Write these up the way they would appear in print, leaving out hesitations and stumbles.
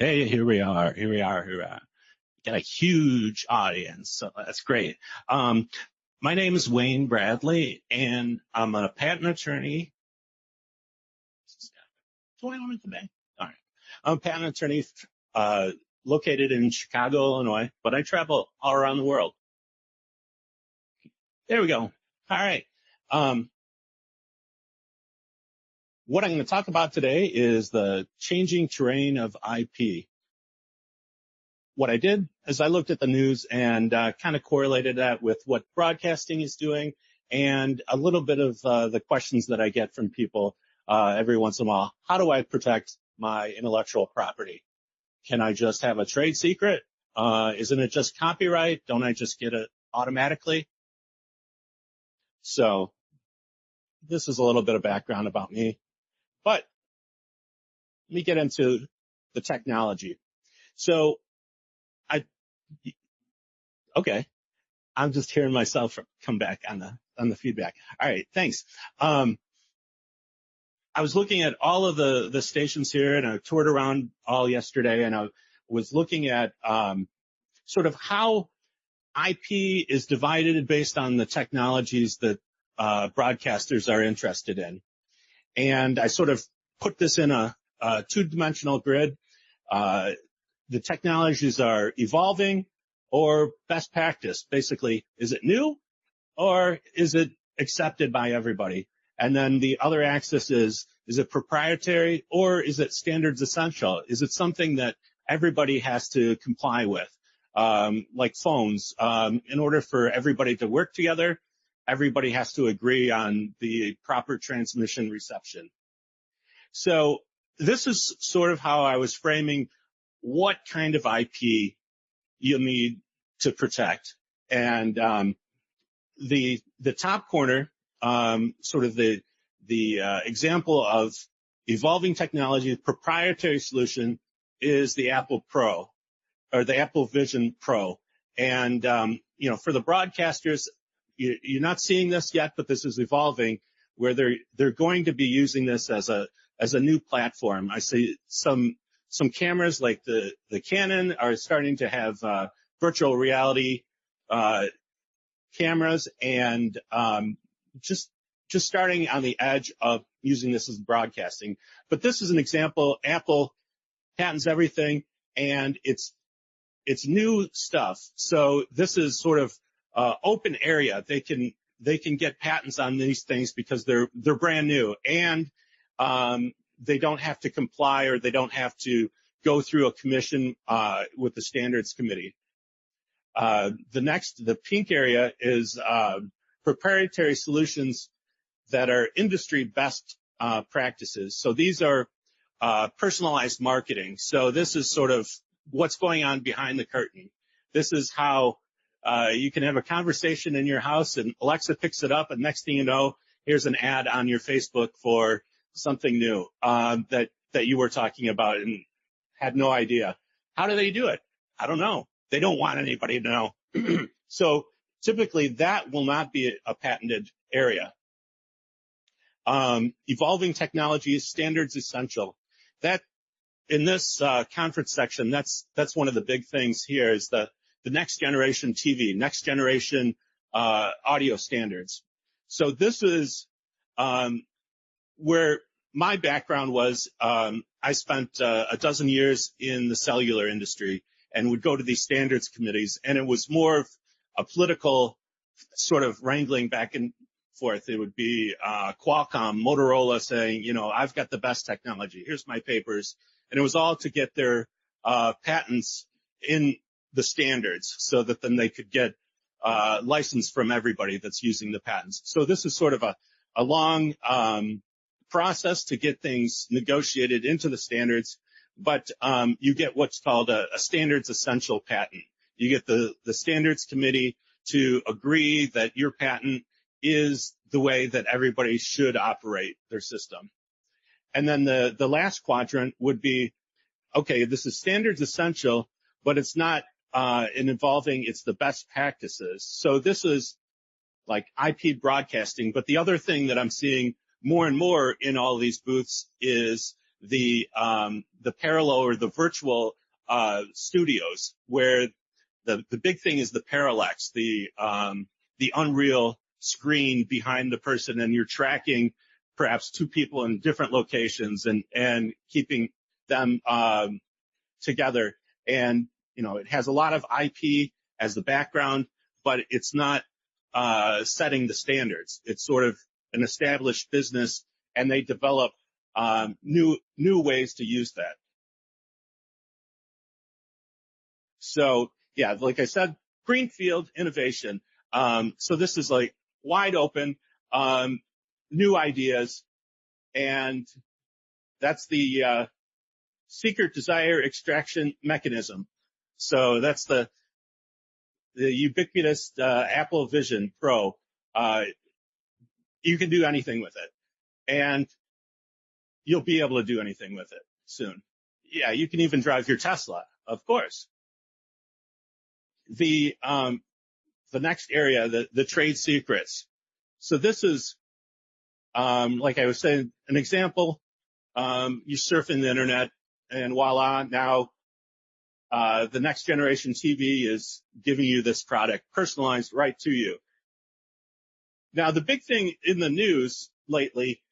Hey, here we are. Got a huge audience, so that's great. My name is Wayne Bradley, and I'm a patent attorney. Do I own it today? All right. I'm a patent attorney located in Chicago, Illinois, but I travel all around the world. There we go. All right. What I'm going to talk about today is the changing terrain of IP. What I did is I looked at the news and kind of correlated that with what broadcasting is doing and a little bit of the questions that I get from people every once in a while. How do I protect my intellectual property? Can I just have a trade secret? Isn't it just copyright? Don't I just get it automatically? So this is a little bit of background about me. But let me get into the technology. So okay, I'm just hearing myself come back on the feedback. All right, thanks. I was looking at all of the stations here, and I toured around all yesterday, and I was looking at sort of how IP is divided based on the technologies that broadcasters are interested in. And I sort of put this in a two-dimensional grid. The technologies are evolving or best practice. Basically, is it new or is it accepted by everybody? And then the other axis is it proprietary or is it standards essential? Is it something that everybody has to comply with? Like phones, in order for everybody to work together, everybody has to agree on the proper transmission reception. So this is sort of how I was framing what kind of IP you need to protect. And the top corner, sort of the example of evolving technology, proprietary solution is the Apple Pro or the Apple Vision Pro. And for the broadcasters, you're not seeing this yet, but this is evolving where they're going to be using this as a new platform. I see some cameras like the Canon are starting to have virtual reality cameras and just starting on the edge of using this as broadcasting. But this is an example. Apple patents everything, and it's new stuff. So this is sort of open area. They can get patents on these things because they're brand new, and they don't have to comply or they don't have to go through a commission with the standards committee. The pink area is proprietary solutions that are industry best practices. So these are personalized marketing. So this is sort of what's going on behind the curtain. This is how you can have a conversation in your house and Alexa picks it up, and next thing you know, here's an ad on your Facebook for something new that you were talking about and had no idea. How do they do it? I don't know. They don't want anybody to know. So typically that will not be a patented area. Evolving technologies, standards essential. That in this conference section, that's one of the big things here is the next generation TV, next generation audio standards. So this is where my background was. I spent a dozen years in the cellular industry and would go to these standards committees, and it was more of a political sort of wrangling back and forth. It would be Qualcomm, Motorola saying, I've got the best technology. Here's my papers. And it was all to get their patents in the standards so that then they could get license from everybody that's using the patents. So this is sort of a long process to get things negotiated into the standards, but you get what's called a standards essential patent. You get the standards committee to agree that your patent is the way that everybody should operate their system. And then the last quadrant would be, okay, this is standards essential, but it's not involving, it's the best practices. So this is like IP broadcasting, but the other thing that I'm seeing more and more in all these booths is the parallel or the virtual studios, where the big thing is the parallax, the unreal screen behind the person, and you're tracking perhaps two people in different locations and keeping them together. And it has a lot of IP as the background, but it's not setting the standards. It's sort of an established business, and they develop new ways to use that. So yeah, like I said, greenfield innovation. So this is like wide open, new ideas, and that's the secret desire extraction mechanism. So that's the ubiquitous Apple Vision Pro. You can do anything with it, and you'll be able to do anything with it soon. Yeah, you can even drive your Tesla, of course. The next area, the trade secrets. So this is, like I was saying, an example. You're surfing the internet, and voila, now the next generation TV is giving you this product personalized right to you. Now, the big thing in the news lately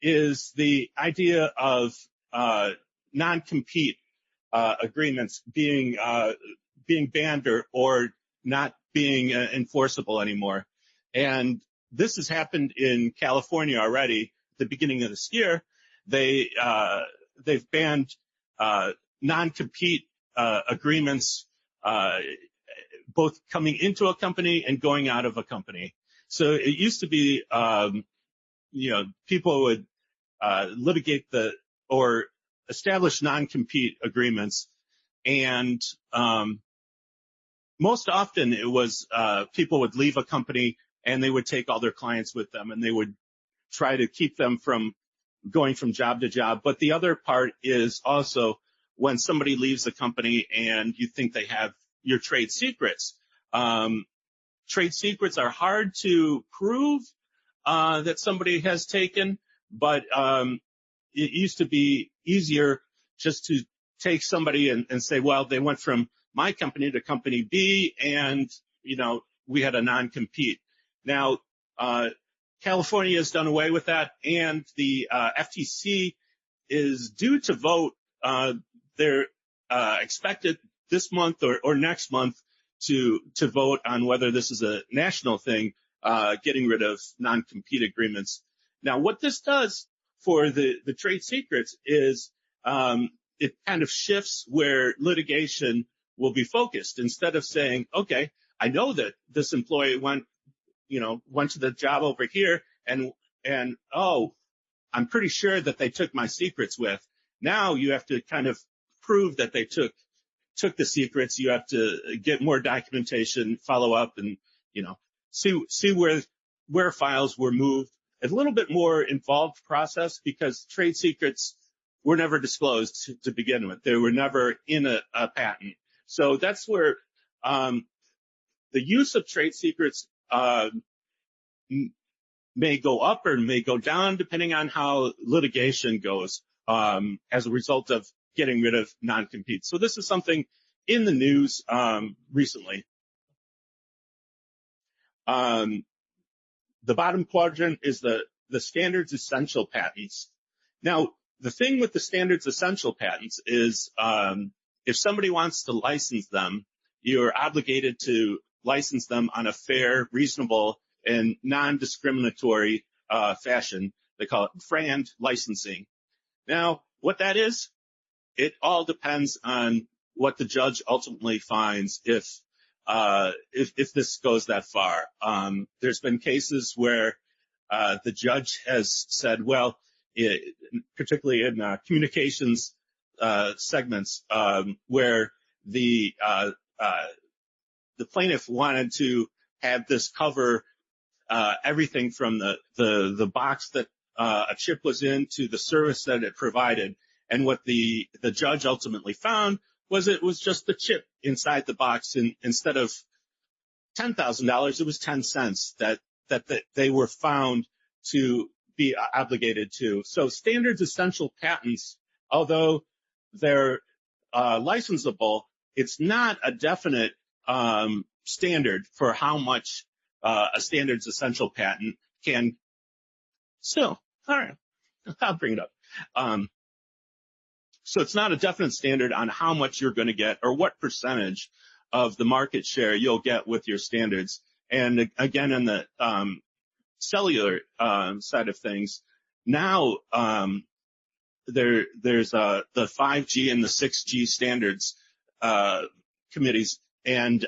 is the idea of non-compete agreements being banned or not being enforceable anymore. And this has happened in California already. At the beginning of this year, they've banned non-compete agreements, both coming into a company and going out of a company. So it used to be, people would litigate or establish non-compete agreements, and most often it was people would leave a company and they would take all their clients with them, and they would try to keep them from going from job to job. But the other part is also when somebody leaves the company and you think they have your trade secrets. Trade secrets are hard to prove that somebody has taken, but it used to be easier just to take somebody and say, well, they went from my company to company B, and we had a non-compete. Now, California has done away with that, and the FTC is due to vote. They're expected this month or next month to vote on whether this is a national thing, getting rid of non-compete agreements. Now, what this does for the trade secrets is it kind of shifts where litigation will be focused. Instead of saying, okay, I know that this employee went to the job over here, and oh, I'm pretty sure that they took my secrets with. Now you have to kind of prove that they took the secrets. You have to get more documentation, follow up, and see where files were moved. A little bit more involved process, because trade secrets were never disclosed to begin with. They were never in a patent. So that's where the use of trade secrets may go up or may go down depending on how litigation goes as a result of getting rid of non-compete. So this is something in the news recently. The bottom quadrant is the standards essential patents. Now, the thing with the standards essential patents is if somebody wants to license them, you're obligated to license them on a fair, reasonable, and non-discriminatory fashion. They call it FRAND licensing. Now, what that is, it all depends on what the judge ultimately finds if this goes that far. There's been cases where the judge has said, well, particularly in communications segments, where the plaintiff wanted to have this cover everything from the box that a chip was in to the service that it provided. And what the judge ultimately found was it was just the chip inside the box, and instead of $10,000, it was 10 cents that they were found to be obligated to. So standards essential patents although they're licensable, it's not a definite standard for how much a standards essential patent can. Still, all right, I'll bring it up. So it's not a definite standard on how much you're going to get or what percentage of the market share you'll get with your standards. And again, in the cellular side of things, now there's the 5G and the 6G standards committees, and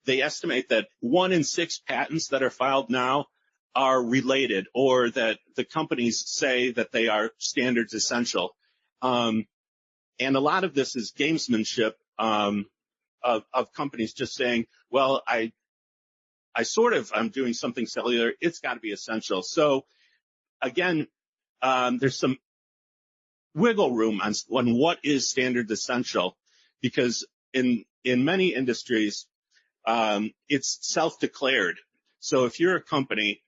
they estimate that 1 in 6 patents that are filed now are related, or that the companies say that they are standards essential. And a lot of this is gamesmanship of companies just saying, well, I'm doing something cellular, it's got to be essential. So again, there's some wiggle room on what is standards essential, because in many industries, it's self-declared. So if you're a company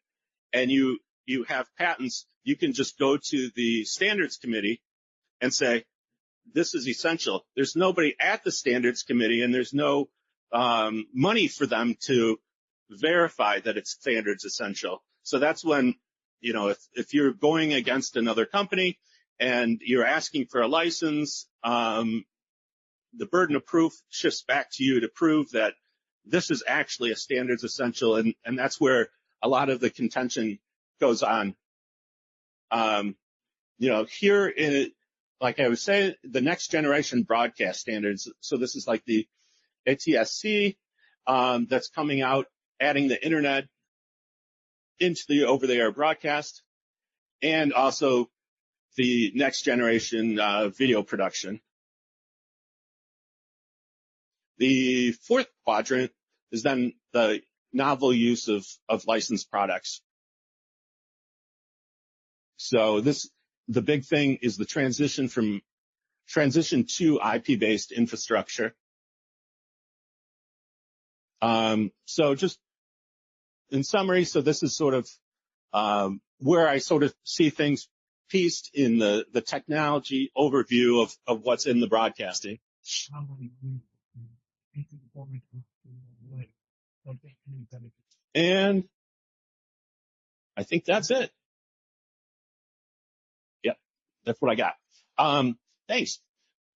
and you have patents, you can just go to the standards committee and say, this is essential. There's nobody at the standards committee, and there's no money for them to verify that it's standards essential. So that's when, if you're going against another company and you're asking for a license, the burden of proof shifts back to you to prove that this is actually a standards essential, and that's where a lot of the contention goes on. Here in, like I was saying, the next generation broadcast standards. So this is like the ATSC that's coming out, adding the internet into the over-the-air broadcast, and also the next generation video production. The fourth quadrant is then the novel use of licensed products. So the big thing is the transition to IP-based infrastructure. So just in summary, so this is sort of where I sort of see things pieced in the technology overview of what's in the broadcasting. And I think that's it. Yep, that's what I got. Thanks.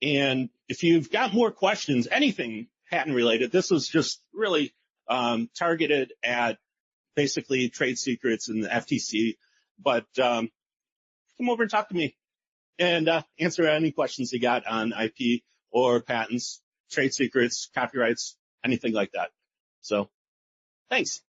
And if you've got more questions, anything patent related, this was just really targeted at basically trade secrets and the FTC. But come over and talk to me and answer any questions you got on IP or patents, trade secrets, copyrights, anything like that. So thanks.